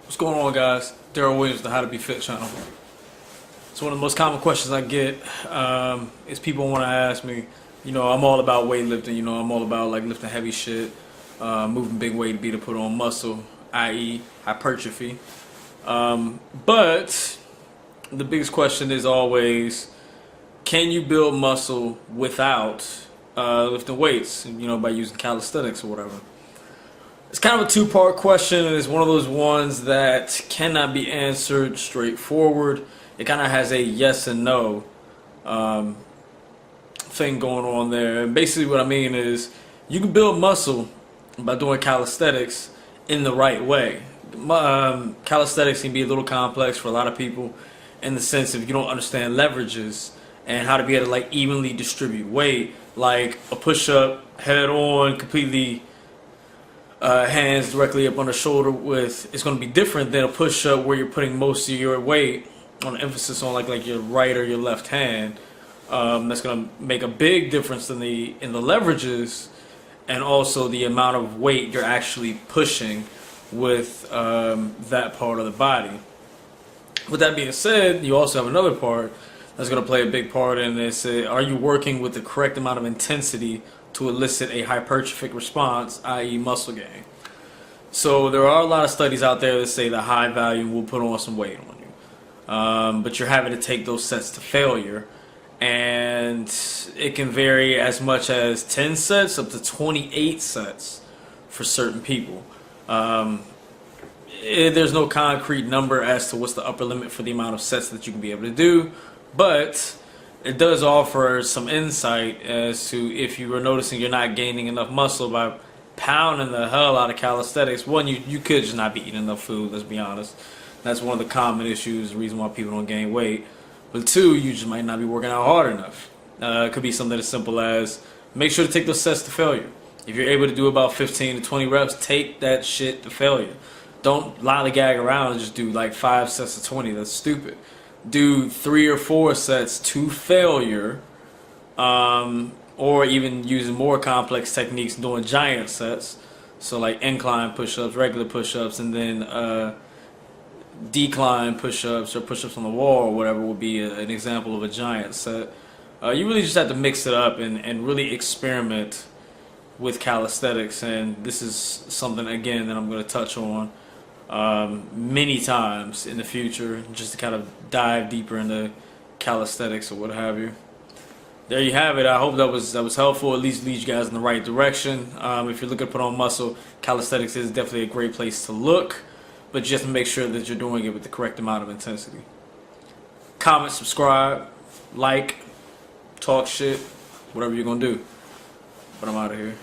What's going on, guys? Daryl Williams, the How to Be Fit channel. So one of the most common questions I get is people want to ask me, I'm all about weightlifting, I'm all about like lifting heavy shit, moving big weight to be to put on muscle, i.e. hypertrophy. But the biggest question is always, can you build muscle without lifting weights, by using calisthenics or whatever? It's kind of a two-part question, and it's one of those ones that cannot be answered straightforward. It kind of has a yes and no thing going on there. And basically what I mean is you can build muscle by doing calisthenics in the right way. Calisthenics can be a little complex for a lot of people in the sense if you don't understand leverages and how to be able to like evenly distribute weight, like a push-up head on completely hands directly up on the shoulder it's going to be different than a push-up where you're putting most of your weight on emphasis on like your right or your left hand. That's going to make a big difference in the leverages and also the amount of weight you're actually pushing with that part of the body. With that being said, you also have another part that's going to play a big part in this. Are you working with the correct amount of intensity to elicit a hypertrophic response, i.e. muscle gain? So there are a lot of studies out there that say the high volume will put on some weight on you. But you're having to take those sets to failure. And it can vary as much as 10 sets up to 28 sets for certain people. There's no concrete number as to what's the upper limit for the amount of sets that you can be able to do. But it does offer some insight as to if you were noticing you're not gaining enough muscle by pounding the hell out of calisthenics. One, you could just not be eating enough food, let's be honest. That's one of the common issues, the reason why people don't gain weight. But two, you just might not be working out hard enough. It could be something as simple as make sure to take those sets to failure. If you're able to do about 15 to 20 reps, take that shit to failure. Don't lollygag around and just do like 5 sets of 20. That's stupid. Do 3 or 4 sets to failure, or even using more complex techniques, doing giant sets. So like incline push-ups, regular push-ups, and then decline push-ups or push-ups on the wall or whatever would be an example of a giant set. You really just have to mix it up and really experiment with calisthenics, and this is something again that I'm going to touch on many times in the future, just to kind of dive deeper into calisthenics or what have you. There you have it. I hope that was helpful, at least lead you guys in the right direction. If you're looking to put on muscle, calisthenics is definitely a great place to look, but just to make sure that you're doing it with the correct amount of intensity. Comment, subscribe, like, talk shit, whatever you're gonna do. But I'm out of here.